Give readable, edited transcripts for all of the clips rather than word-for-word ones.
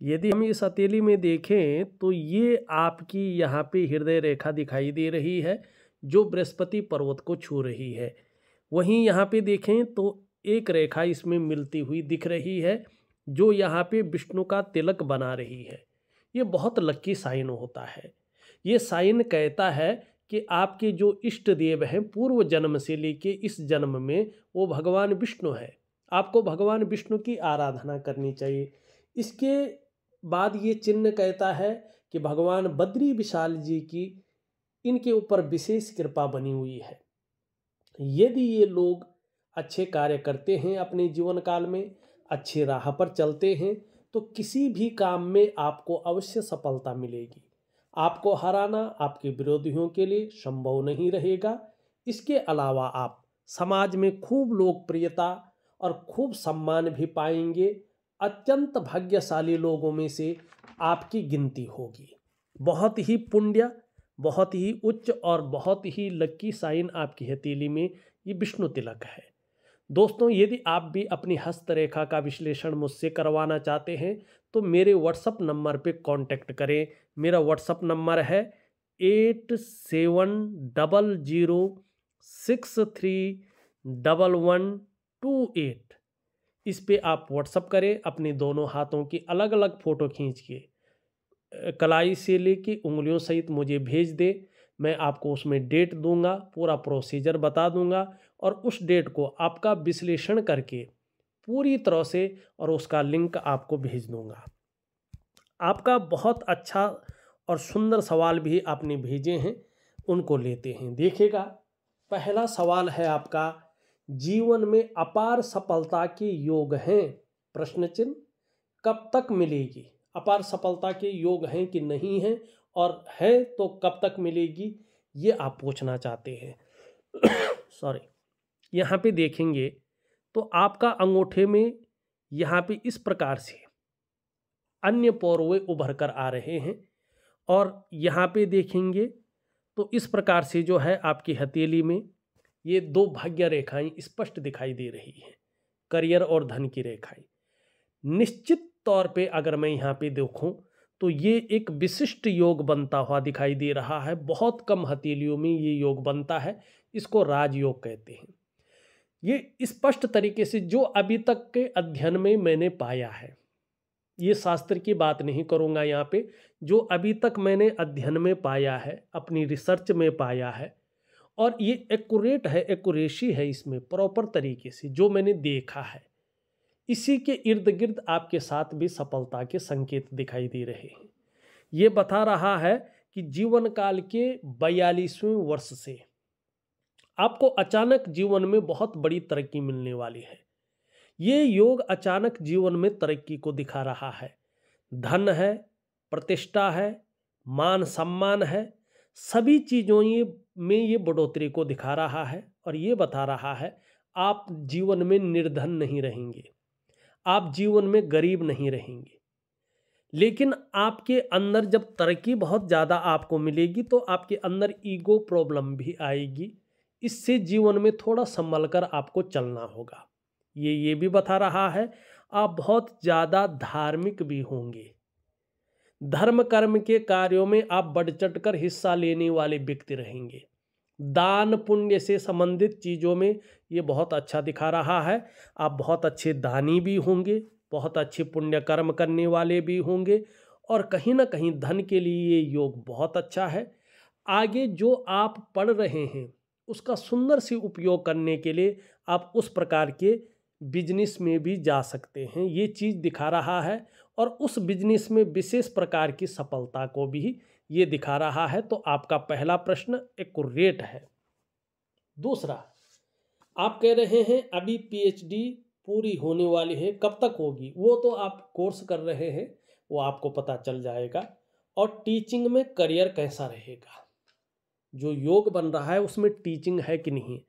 यदि हम इस हथेली में देखें तो ये आपकी यहाँ पे हृदय रेखा दिखाई दे रही है जो बृहस्पति पर्वत को छू रही है। वहीं यहाँ पे देखें तो एक रेखा इसमें मिलती हुई दिख रही है जो यहाँ पे विष्णु का तिलक बना रही है। ये बहुत लकी साइन होता है। ये साइन कहता है कि आपके जो इष्ट देव हैं पूर्व जन्म से लेके इस जन्म में वो भगवान विष्णु है। आपको भगवान विष्णु की आराधना करनी चाहिए। इसके बाद ये चिन्ह कहता है कि भगवान बद्री विशाल जी की इनके ऊपर विशेष कृपा बनी हुई है। यदि ये लोग अच्छे कार्य करते हैं अपने जीवन काल में, अच्छी राह पर चलते हैं, तो किसी भी काम में आपको अवश्य सफलता मिलेगी। आपको हराना आपके विरोधियों के लिए संभव नहीं रहेगा। इसके अलावा आप समाज में खूब लोकप्रियता और खूब सम्मान भी पाएंगे। अत्यंत भाग्यशाली लोगों में से आपकी गिनती होगी। बहुत ही पुण्य, बहुत ही उच्च और बहुत ही लकी साइन आपकी हथेली में ये विष्णु तिलक है। दोस्तों, यदि आप भी अपनी हस्तरेखा का विश्लेषण मुझसे करवाना चाहते हैं तो मेरे व्हाट्सएप नंबर पे कांटेक्ट करें। मेरा व्हाट्सएप नंबर है 8700631128। इस पे आप व्हाट्सएप करें। अपने दोनों हाथों की अलग अलग फ़ोटो खींच के कलाई से लेके उंगलियों सहित मुझे भेज दे। मैं आपको उसमें डेट दूंगा, पूरा प्रोसीजर बता दूंगा और उस डेट को आपका विश्लेषण करके पूरी तरह से और उसका लिंक आपको भेज दूंगा। आपका बहुत अच्छा और सुंदर सवाल भी आपने भेजे हैं, उनको लेते हैं। देखिएगा, पहला सवाल है आपका, जीवन में अपार सफलता के योग हैं? प्रश्न चिन्ह। कब तक मिलेगी? अपार सफलता के योग हैं कि नहीं हैं, और है तो कब तक मिलेगी, ये आप पूछना चाहते हैं। सॉरी। यहाँ पे देखेंगे तो आपका अंगूठे में यहाँ पे इस प्रकार से अन्य पौरवे उभर कर आ रहे हैं और यहाँ पे देखेंगे तो इस प्रकार से जो है आपकी हथेली में ये दो भाग्य रेखाएं स्पष्ट दिखाई दे रही हैं, करियर और धन की रेखाएं। निश्चित तौर पे अगर मैं यहाँ पे देखूं तो ये एक विशिष्ट योग बनता हुआ दिखाई दे रहा है। बहुत कम हथेलियों में ये योग बनता है, इसको राजयोग कहते हैं। ये स्पष्ट तरीके से जो अभी तक के अध्ययन में मैंने पाया है, ये शास्त्र की बात नहीं करूँगा यहाँ पे, जो अभी तक मैंने अध्ययन में पाया है, अपनी रिसर्च में पाया है, और ये एक्यूरेट है, एक्यूरेसी है इसमें प्रॉपर तरीके से जो मैंने देखा है। इसी के इर्द गिर्द आपके साथ भी सफलता के संकेत दिखाई दे रहे हैं। ये बता रहा है कि जीवन काल के 42वें वर्ष से आपको अचानक जीवन में बहुत बड़ी तरक्की मिलने वाली है। ये योग अचानक जीवन में तरक्की को दिखा रहा है। धन है, प्रतिष्ठा है, मान सम्मान है, सभी चीज़ों में ये बढ़ोतरी को दिखा रहा है और ये बता रहा है आप जीवन में निर्धन नहीं रहेंगे, आप जीवन में गरीब नहीं रहेंगे। लेकिन आपके अंदर जब तरक्की बहुत ज़्यादा आपको मिलेगी तो आपके अंदर ईगो प्रॉब्लम भी आएगी। इससे जीवन में थोड़ा संभल कर आपको चलना होगा। ये भी बता रहा है आप बहुत ज़्यादा धार्मिक भी होंगे। धर्म कर्म के कार्यों में आप बढ़ चढ़ कर हिस्सा लेने वाले व्यक्ति रहेंगे। दान पुण्य से संबंधित चीज़ों में ये बहुत अच्छा दिखा रहा है। आप बहुत अच्छे दानी भी होंगे, बहुत अच्छे पुण्य कर्म करने वाले भी होंगे, और कहीं ना कहीं धन के लिए ये योग बहुत अच्छा है। आगे जो आप पढ़ रहे हैं उसका सुंदर से उपयोग करने के लिए आप उस प्रकार के बिजनेस में भी जा सकते हैं, ये चीज़ दिखा रहा है। और उस बिजनेस में विशेष प्रकार की सफलता को भी ये दिखा रहा है। तो आपका पहला प्रश्न एक्यूरेट है। दूसरा, आप कह रहे हैं अभी पीएचडी पूरी होने वाली है, कब तक होगी? वो तो आप कोर्स कर रहे हैं, वो आपको पता चल जाएगा। और टीचिंग में करियर कैसा रहेगा? जो योग बन रहा है उसमें टीचिंग है कि नहीं?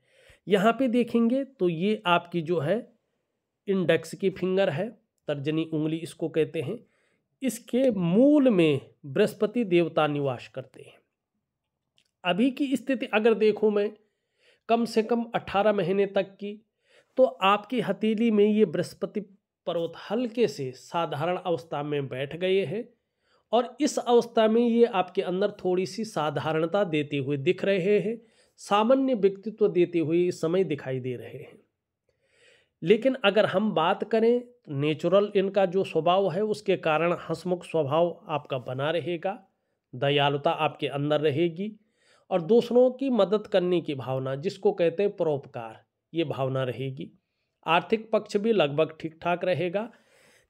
यहाँ पे देखेंगे तो ये आपकी जो है इंडेक्स की फिंगर है, तर्जनी उंगली इसको कहते हैं। इसके मूल में बृहस्पति देवता निवास करते हैं। अभी की स्थिति अगर देखूं मैं कम से कम 18 महीने तक की, तो आपकी हथेली में ये बृहस्पति पर्वत हल्के से साधारण अवस्था में बैठ गए हैं और इस अवस्था में ये आपके अंदर थोड़ी सी साधारणता देते हुए दिख रहे हैं, सामान्य व्यक्तित्व देते हुए इस समय दिखाई दे रहे हैं। लेकिन अगर हम बात करें नेचुरल इनका जो स्वभाव है उसके कारण हंसमुख स्वभाव आपका बना रहेगा, दयालुता आपके अंदर रहेगी और दूसरों की मदद करने की भावना जिसको कहते हैं परोपकार, ये भावना रहेगी। आर्थिक पक्ष भी लगभग ठीक ठाक रहेगा,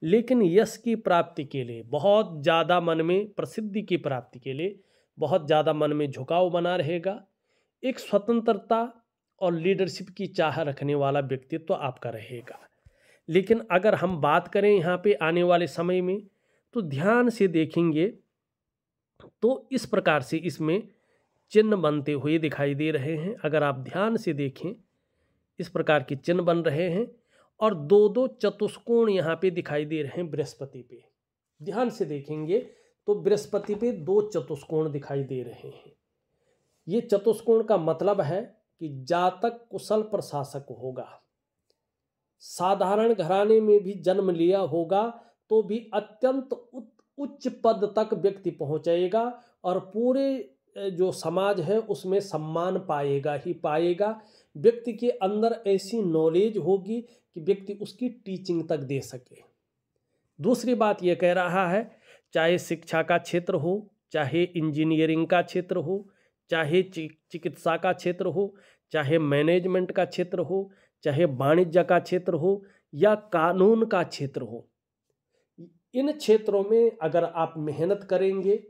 लेकिन यश की प्राप्ति के लिए बहुत ज़्यादा मन में, प्रसिद्धि की प्राप्ति के लिए बहुत ज़्यादा मन में झुकाव बना रहेगा। एक स्वतंत्रता और लीडरशिप की चाह रखने वाला व्यक्तित्व आपका रहेगा। लेकिन अगर हम बात करें यहाँ पे आने वाले समय में तो ध्यान से देखेंगे तो इस प्रकार से इसमें चिन्ह बनते हुए दिखाई दे रहे हैं। अगर आप ध्यान से देखें इस प्रकार के चिन्ह बन रहे हैं और दो दो चतुष्कोण यहाँ पे दिखाई दे रहे हैं बृहस्पति पे। ध्यान से देखेंगे तो बृहस्पति पे दो चतुष्कोण दिखाई दे रहे हैं। ये चतुष्कोण का मतलब है कि जातक कुशल प्रशासक होगा, साधारण घराने में भी जन्म लिया होगा तो भी अत्यंत उच्च पद तक व्यक्ति पहुंचेगा और पूरे जो समाज है उसमें सम्मान पाएगा ही पाएगा। व्यक्ति के अंदर ऐसी नॉलेज होगी कि व्यक्ति उसकी टीचिंग तक दे सके। दूसरी बात यह कह रहा है, चाहे शिक्षा का क्षेत्र हो, चाहे इंजीनियरिंग का क्षेत्र हो, चाहे चिकित्सा का क्षेत्र हो, चाहे मैनेजमेंट का क्षेत्र हो, चाहे वाणिज्य का क्षेत्र हो या कानून का क्षेत्र हो, इन क्षेत्रों में अगर आप मेहनत करेंगे,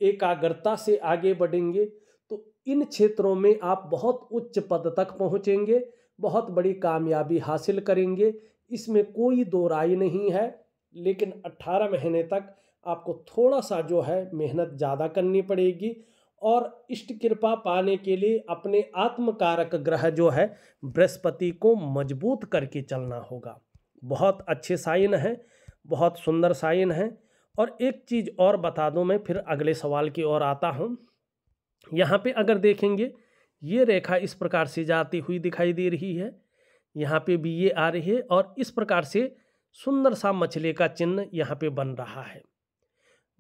एकाग्रता से आगे बढ़ेंगे तो इन क्षेत्रों में आप बहुत उच्च पद तक पहुंचेंगे, बहुत बड़ी कामयाबी हासिल करेंगे, इसमें कोई दो राय नहीं है। लेकिन 18 महीने तक आपको थोड़ा सा जो है मेहनत ज़्यादा करनी पड़ेगी और इष्ट कृपा पाने के लिए अपने आत्मकारक ग्रह जो है बृहस्पति को मजबूत करके चलना होगा। बहुत अच्छे साइन हैं, बहुत सुंदर साइन हैं। और एक चीज़ और बता दूं, मैं फिर अगले सवाल की ओर आता हूं। यहाँ पे अगर देखेंगे ये रेखा इस प्रकार से जाती हुई दिखाई दे रही है, यहाँ पे भी ये आ रही है और इस प्रकार से सुंदर सा मछली का चिन्ह यहाँ पे बन रहा है।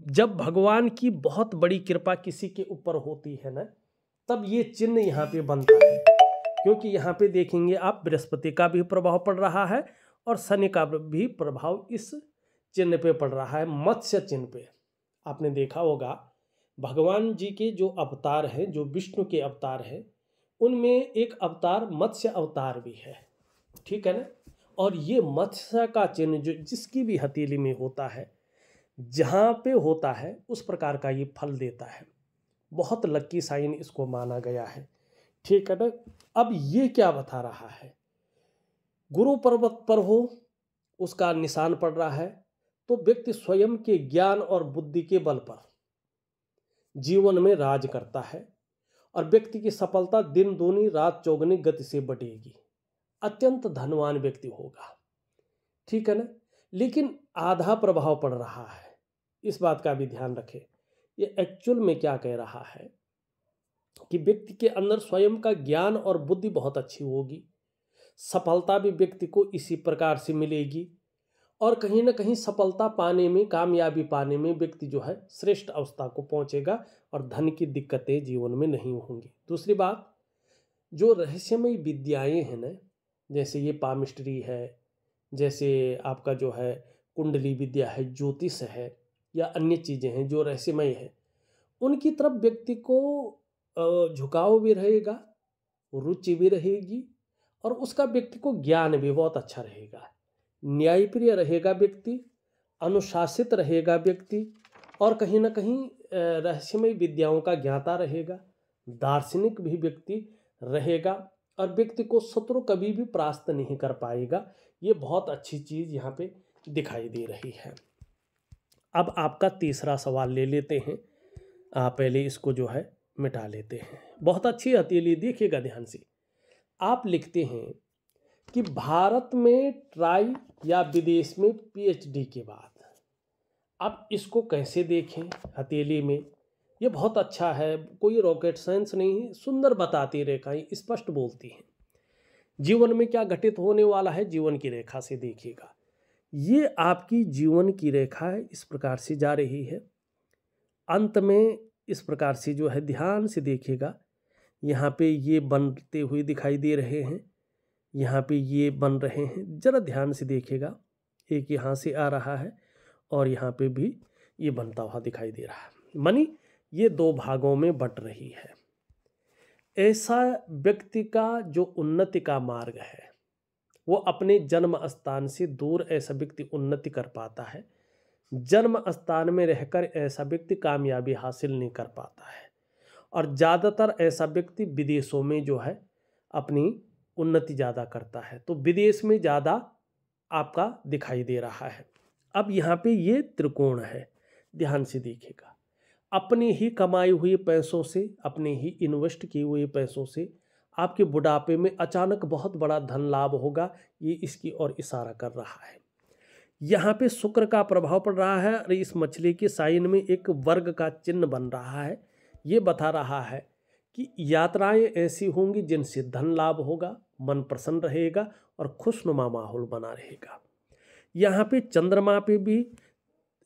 जब भगवान की बहुत बड़ी कृपा किसी के ऊपर होती है ना, तब ये चिन्ह यहाँ पे बनता है, क्योंकि यहाँ पे देखेंगे आप बृहस्पति का भी प्रभाव पड़ रहा है और शनि का भी प्रभाव इस चिन्ह पे पड़ रहा है, मत्स्य चिन्ह पे। आपने देखा होगा भगवान जी के जो अवतार हैं, जो विष्णु के अवतार हैं, उनमें एक अवतार मत्स्य अवतार भी है, ठीक है ना। और ये मत्स्य का चिन्ह जो जिसकी भी हथेली में होता है, जहाँ पे होता है उस प्रकार का ये फल देता है। बहुत लकी साइन इसको माना गया है, ठीक है ना। अब ये क्या बता रहा है, गुरु पर्वत पर हो उसका निशान पड़ रहा है तो व्यक्ति स्वयं के ज्ञान और बुद्धि के बल पर जीवन में राज करता है और व्यक्ति की सफलता दिन दूनी रात चौगुनी गति से बढ़ेगी, अत्यंत धनवान व्यक्ति होगा, ठीक है ना। लेकिन आधा प्रभाव पड़ रहा है, इस बात का भी ध्यान रखें। ये एक्चुअल में क्या कह रहा है कि व्यक्ति के अंदर स्वयं का ज्ञान और बुद्धि बहुत अच्छी होगी, सफलता भी व्यक्ति को इसी प्रकार से मिलेगी और कहीं ना कहीं सफलता पाने में, कामयाबी पाने में व्यक्ति जो है श्रेष्ठ अवस्था को पहुंचेगा और धन की दिक्कतें जीवन में नहीं होंगी। दूसरी बात, जो रहस्यमय विद्याएं हैं ना, जैसे ये पामिस्ट्री है, जैसे आपका जो है कुंडली विद्या है, ज्योतिष है या अन्य चीज़ें हैं जो रहस्यमय है, उनकी तरफ व्यक्ति को झुकाव भी रहेगा, रुचि भी रहेगी और उसका व्यक्ति को ज्ञान भी बहुत अच्छा रहेगा, न्यायप्रिय रहेगा व्यक्ति, अनुशासित रहेगा व्यक्ति और कहीं ना कहीं रहस्यमय विद्याओं का ज्ञाता रहेगा, दार्शनिक भी व्यक्ति रहेगा और व्यक्ति को शत्रु कभी भी परास्त नहीं कर पाएगा। ये बहुत अच्छी चीज़ यहाँ पे दिखाई दे रही है। अब आपका तीसरा सवाल ले लेते हैं, पहले इसको जो है मिटा लेते हैं। बहुत अच्छी हथेली, देखिएगा ध्यान से। आप लिखते हैं कि भारत में ट्राई या विदेश में पीएचडी के बाद, आप इसको कैसे देखें हथेली में, ये बहुत अच्छा है, कोई रॉकेट साइंस नहीं है, सुंदर बताती रेखाएं स्पष्ट बोलती हैं। जीवन में क्या घटित होने वाला है जीवन की रेखा से देखिएगा। ये आपकी जीवन की रेखा है, इस प्रकार से जा रही है। अंत में इस प्रकार से जो है ध्यान से देखिएगा, यहाँ पे ये बनते हुए दिखाई दे रहे हैं, यहाँ पे ये बन रहे हैं, जरा ध्यान से देखिएगा। एक यहाँ से आ रहा है और यहाँ पे भी ये बनता हुआ दिखाई दे रहा है, मानी ये दो भागों में बट रही है। ऐसा व्यक्ति का जो उन्नति का मार्ग है वो अपने जन्म स्थान से दूर ऐसा व्यक्ति उन्नति कर पाता है। जन्म स्थान में रहकर ऐसा व्यक्ति कामयाबी हासिल नहीं कर पाता है, और ज़्यादातर ऐसा व्यक्ति विदेशों में जो है अपनी उन्नति ज़्यादा करता है, तो विदेश में ज़्यादा आपका दिखाई दे रहा है। अब यहाँ पे ये त्रिकोण है, ध्यान से देखिएगा। अपने ही कमाए हुए पैसों से, अपने ही इन्वेस्ट किए हुए पैसों से आपके बुढ़ापे में अचानक बहुत बड़ा धन लाभ होगा, ये इसकी ओर इशारा कर रहा है। यहाँ पे शुक्र का प्रभाव पड़ रहा है और इस मछली के साइन में एक वर्ग का चिन्ह बन रहा है। ये बता रहा है कि यात्राएं ऐसी होंगी जिनसे धन लाभ होगा, मन प्रसन्न रहेगा और खुशनुमा माहौल बना रहेगा। यहाँ पे चंद्रमा पे भी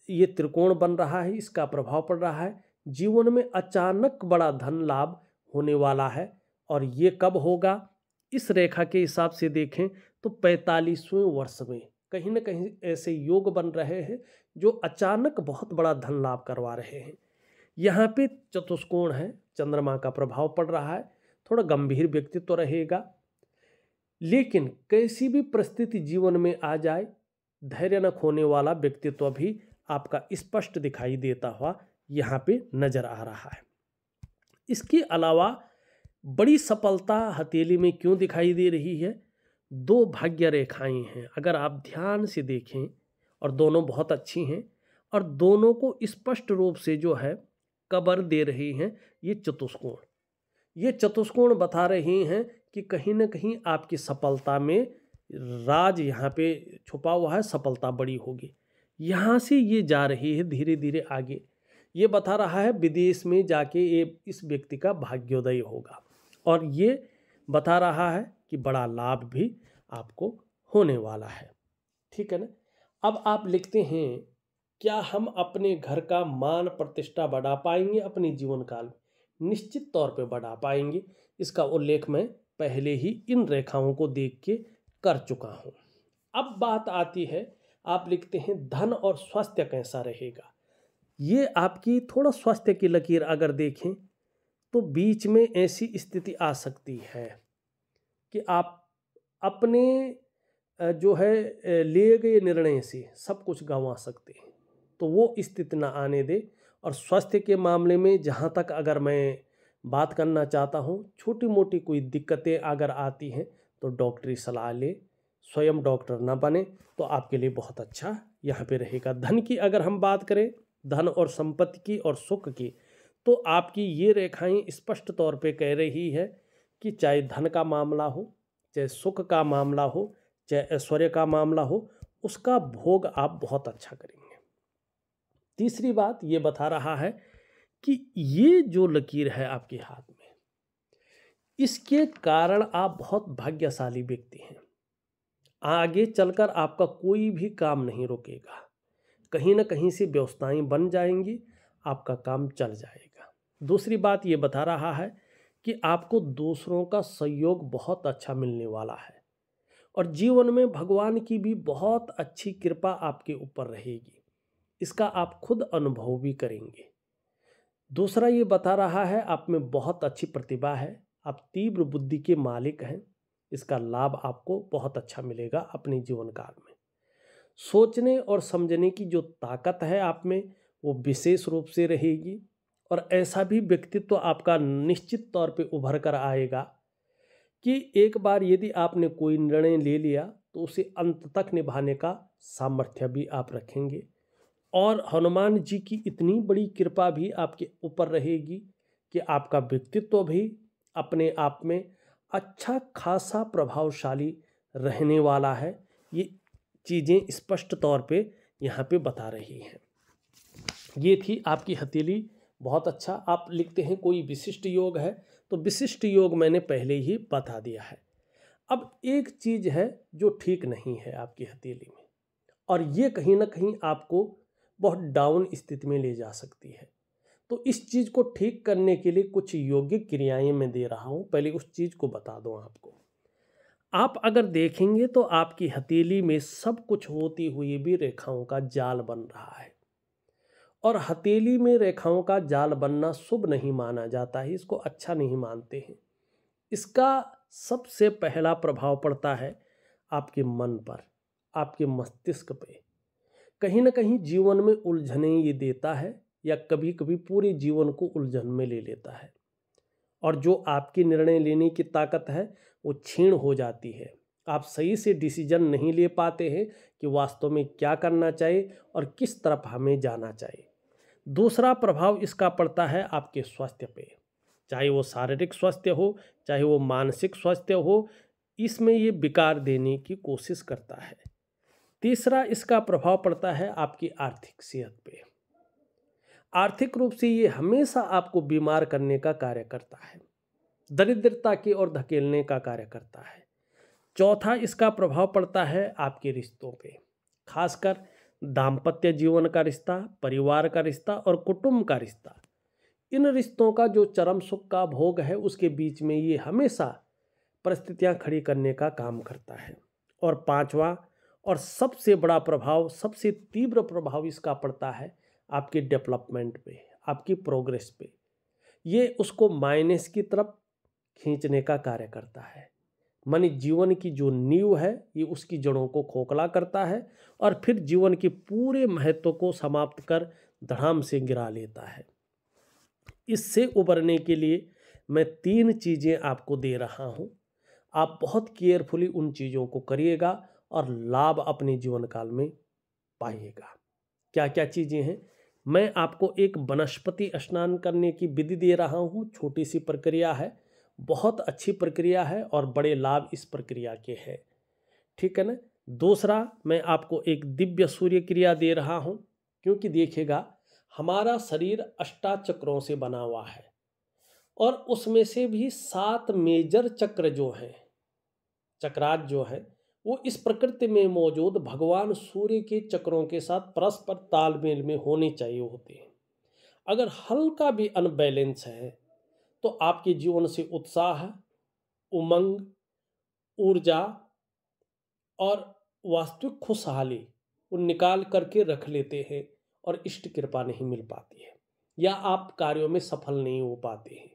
ये त्रिकोण बन रहा है, इसका प्रभाव पड़ रहा है। जीवन में अचानक बड़ा धन लाभ होने वाला है, और ये कब होगा? इस रेखा के हिसाब से देखें तो 45वें वर्ष में कहीं ना कहीं ऐसे योग बन रहे हैं जो अचानक बहुत बड़ा धन लाभ करवा रहे हैं। यहाँ पे चतुष्कोण है, चंद्रमा का प्रभाव पड़ रहा है, थोड़ा गंभीर व्यक्तित्व रहेगा, लेकिन कैसी भी परिस्थिति जीवन में आ जाए धैर्य न खोने वाला व्यक्तित्व भी आपका स्पष्ट दिखाई देता हुआ यहाँ पे नजर आ रहा है। इसके अलावा बड़ी सफलता हथेली में क्यों दिखाई दे रही है? दो भाग्य रेखाएं हैं, अगर आप ध्यान से देखें, और दोनों बहुत अच्छी हैं और दोनों को स्पष्ट रूप से जो है कबर दे रही हैं ये चतुष्कोण। ये चतुष्कोण बता रही हैं कि कहीं ना कहीं आपकी सफलता में राज यहाँ पे छुपा हुआ है, सफलता बड़ी होगी। यहाँ से ये जा रही है धीरे धीरे आगे। ये बता रहा है विदेश में जाके ये इस व्यक्ति का भाग्योदय होगा, और ये बता रहा है कि बड़ा लाभ भी आपको होने वाला है। ठीक है ना? अब आप लिखते हैं, क्या हम अपने घर का मान प्रतिष्ठा बढ़ा पाएंगे अपने जीवन काल में? निश्चित तौर पे बढ़ा पाएंगे। इसका उल्लेख मैं पहले ही इन रेखाओं को देख के कर चुका हूँ। अब बात आती है, आप लिखते हैं धन और स्वास्थ्य कैसा रहेगा। ये आपकी थोड़ा स्वास्थ्य की लकीर अगर देखें तो बीच में ऐसी स्थिति आ सकती है कि आप अपने जो है लिए गए निर्णय से सब कुछ गंवा सकते हैं, तो वो स्थिति ना आने दे। और स्वास्थ्य के मामले में जहाँ तक अगर मैं बात करना चाहता हूँ, छोटी मोटी कोई दिक्कतें अगर आती हैं तो डॉक्टरी सलाह ले, स्वयं डॉक्टर ना बने तो आपके लिए बहुत अच्छा यहाँ पे रहेगा। धन की अगर हम बात करें, धन और संपत्ति की और सुख की, तो आपकी ये रेखाएं स्पष्ट तौर पे कह रही है कि चाहे धन का मामला हो, चाहे सुख का मामला हो, चाहे ऐश्वर्य का मामला हो, उसका भोग आप बहुत अच्छा करेंगे। तीसरी बात ये बता रहा है कि ये जो लकीर है आपके हाथ में, इसके कारण आप बहुत भाग्यशाली व्यक्ति हैं। आगे चलकर आपका कोई भी काम नहीं रुकेगा, कहीं ना कहीं से व्यवस्थाएं बन जाएंगी, आपका काम चल जाएगा। दूसरी बात ये बता रहा है कि आपको दूसरों का सहयोग बहुत अच्छा मिलने वाला है, और जीवन में भगवान की भी बहुत अच्छी कृपा आपके ऊपर रहेगी, इसका आप खुद अनुभव भी करेंगे। दूसरा ये बता रहा है आप में बहुत अच्छी प्रतिभा है, आप तीव्र बुद्धि के मालिक हैं, इसका लाभ आपको बहुत अच्छा मिलेगा अपने जीवन काल में। सोचने और समझने की जो ताकत है आप में वो विशेष रूप से रहेगी, और ऐसा भी व्यक्तित्व आपका निश्चित तौर पे उभर कर आएगा कि एक बार यदि आपने कोई निर्णय ले लिया तो उसे अंत तक निभाने का सामर्थ्य भी आप रखेंगे। और हनुमान जी की इतनी बड़ी कृपा भी आपके ऊपर रहेगी कि आपका व्यक्तित्व भी अपने आप में अच्छा खासा प्रभावशाली रहने वाला है। ये चीज़ें स्पष्ट तौर पे यहाँ पे बता रही हैं। ये थी आपकी हथेली, बहुत अच्छा। आप लिखते हैं कोई विशिष्ट योग है, तो विशिष्ट योग मैंने पहले ही बता दिया है। अब एक चीज़ है जो ठीक नहीं है आपकी हथेली में, और ये कहीं ना कहीं आपको बहुत डाउन स्थिति में ले जा सकती है। तो इस चीज़ को ठीक करने के लिए कुछ यौगिक क्रियाएं मैं दे रहा हूँ। पहले उस चीज़ को बता दूँ आपको। आप अगर देखेंगे तो आपकी हथेली में सब कुछ होती हुई भी रेखाओं का जाल बन रहा है, और हथेली में रेखाओं का जाल बनना शुभ नहीं माना जाता है, इसको अच्छा नहीं मानते हैं। इसका सबसे पहला प्रभाव पड़ता है आपके मन पर, आपके मस्तिष्क पे। कहीं ना कहीं जीवन में उलझने ये देता है, या कभी कभी पूरे जीवन को उलझन में ले लेता है, और जो आपकी निर्णय लेने की ताकत है वो क्षीण हो जाती है। आप सही से डिसीजन नहीं ले पाते हैं कि वास्तव में क्या करना चाहिए और किस तरफ हमें जाना चाहिए। दूसरा प्रभाव इसका पड़ता है आपके स्वास्थ्य पे, चाहे वो शारीरिक स्वास्थ्य हो, चाहे वो मानसिक स्वास्थ्य हो, इसमें ये विकार देने की कोशिश करता है। तीसरा इसका प्रभाव पड़ता है आपकी आर्थिक सेहत पे। आर्थिक रूप से ये हमेशा आपको बीमार करने का कार्य करता है, दरिद्रता की ओर धकेलने का कार्य करता है। चौथा इसका प्रभाव पड़ता है आपके रिश्तों पे, खासकर दाम्पत्य जीवन का रिश्ता, परिवार का रिश्ता और कुटुंब का रिश्ता। इन रिश्तों का जो चरम सुख का भोग है उसके बीच में ये हमेशा परिस्थितियां खड़ी करने का काम करता है। और पांचवा और सबसे बड़ा प्रभाव, सबसे तीव्र प्रभाव इसका पड़ता है आपके डेवलपमेंट पे, आपकी प्रोग्रेस पे। ये उसको माइनस की तरफ खींचने का कार्य करता है। मानी जीवन की जो नींव है ये उसकी जड़ों को खोखला करता है, और फिर जीवन के पूरे महत्व को समाप्त कर धड़ाम से गिरा लेता है। इससे उबरने के लिए मैं 3 चीज़ें आपको दे रहा हूँ। आप बहुत केयरफुली उन चीज़ों को करिएगा और लाभ अपने जीवन काल में पाइएगा। क्या क्या चीज़ें हैं? मैं आपको एक वनस्पति स्नान करने की विधि दे रहा हूँ। छोटी सी प्रक्रिया है, बहुत अच्छी प्रक्रिया है और बड़े लाभ इस प्रक्रिया के हैं, ठीक है ना। दूसरा, मैं आपको एक दिव्य सूर्य क्रिया दे रहा हूँ, क्योंकि देखिएगा हमारा शरीर अष्टाचक्रों से बना हुआ है, और उसमें से भी 7 मेजर चक्र जो हैं, चक्रात जो है, वो इस प्रकृति में मौजूद भगवान सूर्य के चक्रों के साथ परस्पर तालमेल में होने चाहिए होते हैं। अगर हल्का भी अनबैलेंस है तो आपके जीवन से उत्साह, उमंग, ऊर्जा और वास्तविक खुशहाली वो निकाल करके रख लेते हैं, और इष्ट कृपा नहीं मिल पाती है, या आप कार्यों में सफल नहीं हो पाते हैं,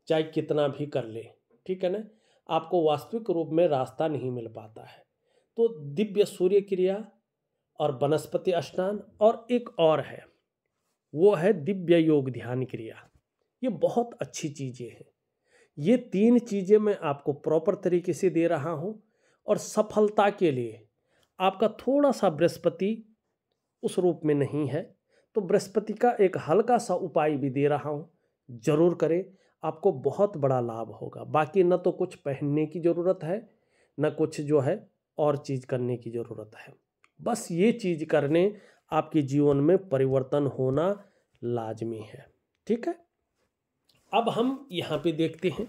चाहे कितना भी कर ले, ठीक है ना। आपको वास्तविक रूप में रास्ता नहीं मिल पाता है। तो दिव्य सूर्य क्रिया और वनस्पति स्नान, और एक और है वो है दिव्य योग ध्यान क्रिया। ये बहुत अच्छी चीज़ें हैं। ये 3 चीज़ें मैं आपको प्रॉपर तरीके से दे रहा हूँ, और सफलता के लिए आपका थोड़ा सा बृहस्पति उस रूप में नहीं है, तो बृहस्पति का एक हल्का सा उपाय भी दे रहा हूँ, जरूर करें, आपको बहुत बड़ा लाभ होगा। बाकी न तो कुछ पहनने की ज़रूरत है, न कुछ जो है और चीज़ करने की ज़रूरत है। बस ये चीज़ करने आपके जीवन में परिवर्तन होना लाजमी है, ठीक है। अब हम यहाँ पे देखते हैं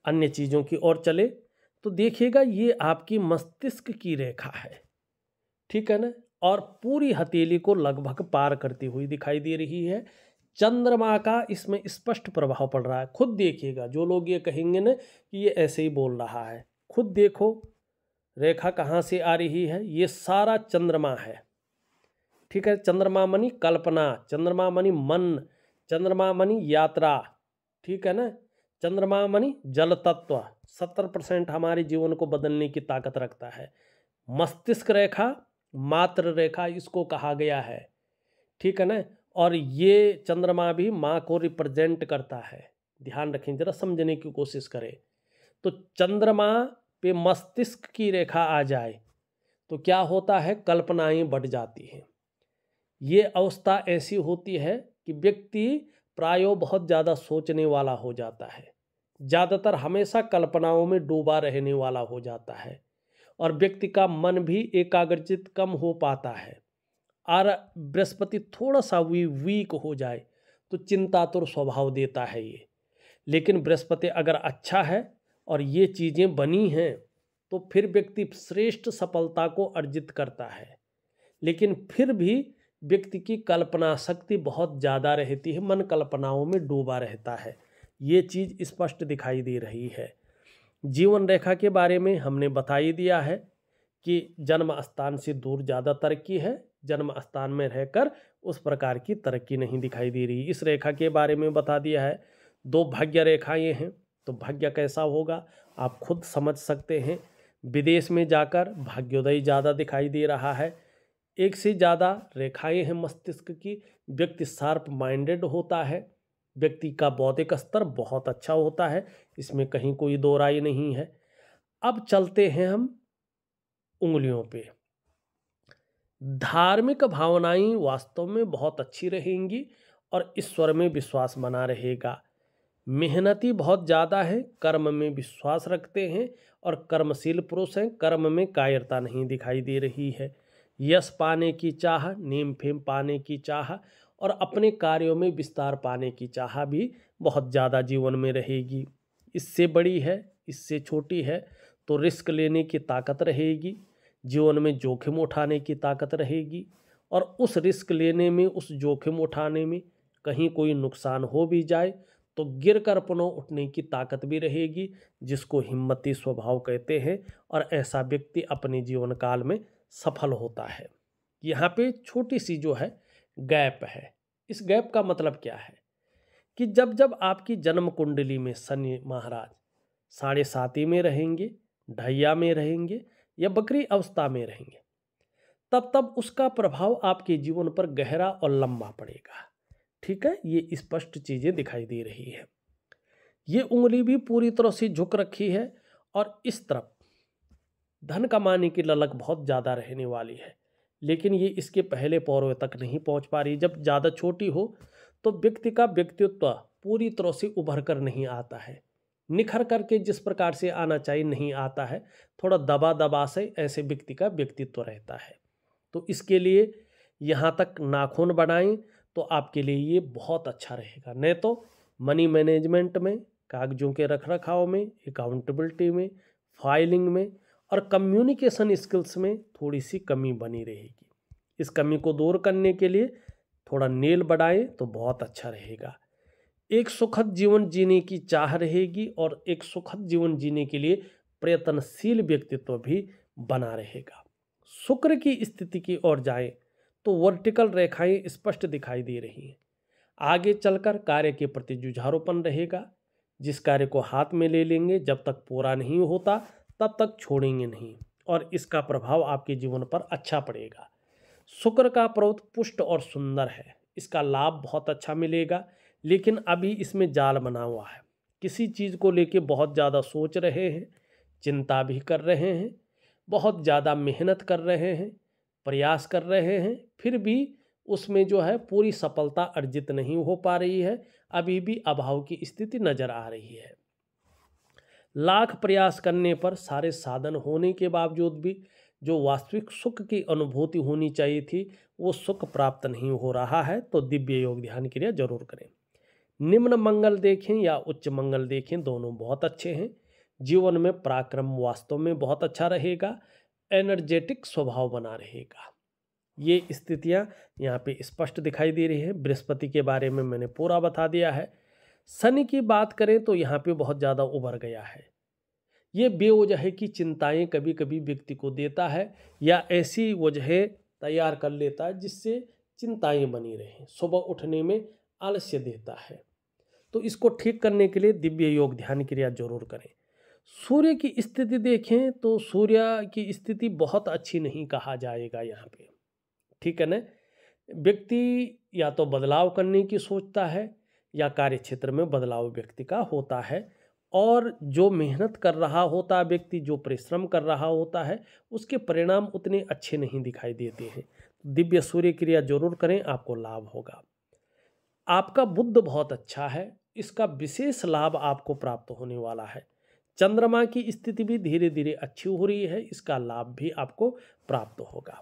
अन्य चीज़ों की ओर चले, तो देखिएगा ये आपकी मस्तिष्क की रेखा है, ठीक है ना, और पूरी हथेली को लगभग पार करती हुई दिखाई दे रही है। चंद्रमा का इसमें स्पष्ट प्रभाव पड़ रहा है। खुद देखिएगा, जो लोग ये कहेंगे ना कि ये ऐसे ही बोल रहा है, खुद देखो रेखा कहाँ से आ रही है। ये सारा चंद्रमा है, ठीक है। चंद्रमा मनी कल्पना, चंद्रमा मनी मन, चंद्रमा मनी यात्रा, ठीक है ना। चंद्रमा मनी जल तत्व 70% हमारे जीवन को बदलने की ताकत रखता है। मस्तिष्क रेखा, मातृ रेखा इसको कहा गया है, ठीक है ना। और ये चंद्रमा भी माँ को रिप्रेजेंट करता है। ध्यान रखें, जरा समझने की कोशिश करें। तो चंद्रमा पे मस्तिष्क की रेखा आ जाए तो क्या होता है, कल्पनाएं बढ़ जाती हैं। ये अवस्था ऐसी होती है कि व्यक्ति प्रायों बहुत ज़्यादा सोचने वाला हो जाता है, ज़्यादातर हमेशा कल्पनाओं में डूबा रहने वाला हो जाता है, और व्यक्ति का मन भी एकाग्रचित कम हो पाता है। और बृहस्पति थोड़ा सा भी वीक हो जाए तो चिंतातुर स्वभाव देता है ये। लेकिन बृहस्पति अगर अच्छा है और ये चीज़ें बनी हैं तो फिर व्यक्ति श्रेष्ठ सफलता को अर्जित करता है। लेकिन फिर भी व्यक्ति की कल्पना शक्ति बहुत ज़्यादा रहती है, मन कल्पनाओं में डूबा रहता है। ये चीज़ स्पष्ट दिखाई दे रही है। जीवन रेखा के बारे में हमने बता ही दिया है कि जन्म स्थान से दूर ज़्यादा तरक्की है, जन्म स्थान में रहकर उस प्रकार की तरक्की नहीं दिखाई दे रही। इस रेखा के बारे में बता दिया है। 2 भाग्य रेखाएं हैं, तो भाग्य कैसा होगा आप खुद समझ सकते हैं। विदेश में जाकर भाग्योदय ज़्यादा दिखाई दे रहा है। एक से ज़्यादा रेखाएं हैं मस्तिष्क की, व्यक्ति शार्प माइंडेड होता है, व्यक्ति का बौद्धिक स्तर बहुत अच्छा होता है, इसमें कहीं कोई दो राय नहीं है। अब चलते हैं हम उंगलियों पे। धार्मिक भावनाएं वास्तव में बहुत अच्छी रहेंगी और ईश्वर में विश्वास बना रहेगा। मेहनती बहुत ज़्यादा है, कर्म में विश्वास रखते हैं और कर्मशील पुरुष हैं, कर्म में कायरता नहीं दिखाई दे रही है। यश पाने की चाह, नेम फेम पाने की चाह और अपने कार्यों में विस्तार पाने की चाह भी बहुत ज़्यादा जीवन में रहेगी। इससे बड़ी है, इससे छोटी है तो रिस्क लेने की ताकत रहेगी, जीवन में जोखिम उठाने की ताकत रहेगी और उस रिस्क लेने में, उस जोखिम उठाने में कहीं कोई नुकसान हो भी जाए तो गिर कर पुनः उठने की ताकत भी रहेगी, जिसको हिम्मती स्वभाव कहते हैं और ऐसा व्यक्ति अपने जीवन काल में सफल होता है। यहाँ पे छोटी सी जो है गैप है। इस गैप का मतलब क्या है कि जब जब आपकी जन्म कुंडली में शनि महाराज 7.5 में रहेंगे, ढैया में रहेंगे या बकरी अवस्था में रहेंगे, तब तब उसका प्रभाव आपके जीवन पर गहरा और लंबा पड़ेगा। ठीक है, ये स्पष्ट चीजें दिखाई दे रही है। ये उंगली भी पूरी तरह से झुक रखी है और इस तरफ धन कमाने की ललक बहुत ज़्यादा रहने वाली है, लेकिन ये इसके पहले पौरों तक नहीं पहुंच पा रही। जब ज़्यादा छोटी हो तो व्यक्ति का व्यक्तित्व पूरी तरह से उभर कर नहीं आता है, निखर करके जिस प्रकार से आना चाहिए नहीं आता है, थोड़ा दबा दबा से ऐसे व्यक्ति का व्यक्तित्व रहता है। तो इसके लिए यहाँ तक नाखून बनाएं तो आपके लिए ये बहुत अच्छा रहेगा। नहीं तो मनी मैनेजमेंट में, कागजों के रख रखाव में, अकाउंटेबिलिटी में, फाइलिंग में और कम्युनिकेशन स्किल्स में थोड़ी सी कमी बनी रहेगी। इस कमी को दूर करने के लिए थोड़ा नेल बढ़ाएं तो बहुत अच्छा रहेगा। एक सुखद जीवन जीने की चाह रहेगी और एक सुखद जीवन जीने के लिए प्रयत्नशील व्यक्तित्व भी बना रहेगा। शुक्र की स्थिति की ओर जाएं तो वर्टिकल रेखाएं स्पष्ट दिखाई दे रही हैं। आगे चलकर कार्य के प्रति जुझारूपन रहेगा। जिस कार्य को हाथ में ले लेंगे जब तक पूरा नहीं होता तब तक छोड़ेंगे नहीं और इसका प्रभाव आपके जीवन पर अच्छा पड़ेगा। शुक्र का पर्वत पुष्ट और सुंदर है, इसका लाभ बहुत अच्छा मिलेगा, लेकिन अभी इसमें जाल बना हुआ है। किसी चीज़ को लेके बहुत ज़्यादा सोच रहे हैं, चिंता भी कर रहे हैं, बहुत ज़्यादा मेहनत कर रहे हैं, प्रयास कर रहे हैं, फिर भी उसमें जो है पूरी सफलता अर्जित नहीं हो पा रही है। अभी भी अभाव की स्थिति नज़र आ रही है। लाख प्रयास करने पर सारे साधन होने के बावजूद भी जो वास्तविक सुख की अनुभूति होनी चाहिए थी वो सुख प्राप्त नहीं हो रहा है। तो दिव्य योग ध्यान क्रिया जरूर करें। निम्न मंगल देखें या उच्च मंगल देखें, दोनों बहुत अच्छे हैं। जीवन में पराक्रम वास्तव में बहुत अच्छा रहेगा, एनर्जेटिक स्वभाव बना रहेगा। ये स्थितियाँ यहाँ पे स्पष्ट दिखाई दे रही है। बृहस्पति के बारे में मैंने पूरा बता दिया है। शनि की बात करें तो यहाँ पे बहुत ज़्यादा उभर गया है। ये बेवजह की चिंताएं कभी कभी व्यक्ति को देता है या ऐसी वजह तैयार कर लेता है जिससे चिंताएं बनी रहें, सुबह उठने में आलस्य देता है। तो इसको ठीक करने के लिए दिव्य योग ध्यान क्रिया जरूर करें। सूर्य की स्थिति देखें तो सूर्य की स्थिति बहुत अच्छी नहीं कहा जाएगा यहाँ पे, ठीक है ना। व्यक्ति या तो बदलाव करने की सोचता है या कार्य क्षेत्र में बदलाव व्यक्ति का होता है, और जो मेहनत कर रहा होता है व्यक्ति, जो परिश्रम कर रहा होता है, उसके परिणाम उतने अच्छे नहीं दिखाई देते हैं। दिव्य सूर्य क्रिया जरूर करें, आपको लाभ होगा। आपका बुद्ध बहुत अच्छा है, इसका विशेष लाभ आपको प्राप्त होने वाला है। चंद्रमा की स्थिति भी धीरे धीरे अच्छी हो रही है, इसका लाभ भी आपको प्राप्त होगा।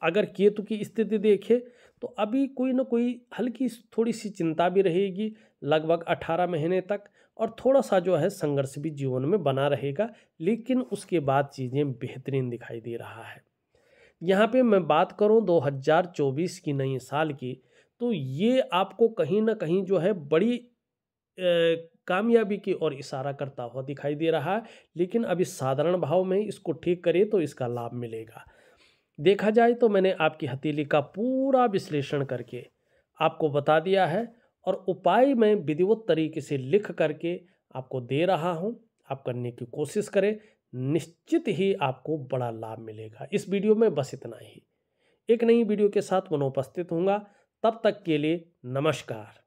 अगर केतु की स्थिति देखें तो अभी कोई ना कोई हल्की थोड़ी सी चिंता भी रहेगी लगभग 18 महीने तक, और थोड़ा सा जो है संघर्ष भी जीवन में बना रहेगा, लेकिन उसके बाद चीज़ें बेहतरीन दिखाई दे रहा है। यहाँ पे मैं बात करूँ 2024 की नई साल की, तो ये आपको कहीं न कहीं जो है बड़ी कामयाबी की ओर इशारा करता हुआ दिखाई दे रहा है, लेकिन अभी साधारण भाव में इसको ठीक करें तो इसका लाभ मिलेगा। देखा जाए तो मैंने आपकी हथेली का पूरा विश्लेषण करके आपको बता दिया है और उपाय मैं विधिवत तरीके से लिख करके आपको दे रहा हूँ। आप करने की कोशिश करें, निश्चित ही आपको बड़ा लाभ मिलेगा। इस वीडियो में बस इतना ही। एक नई वीडियो के साथ पुनः उपस्थित होऊंगा, तब तक के लिए नमस्कार।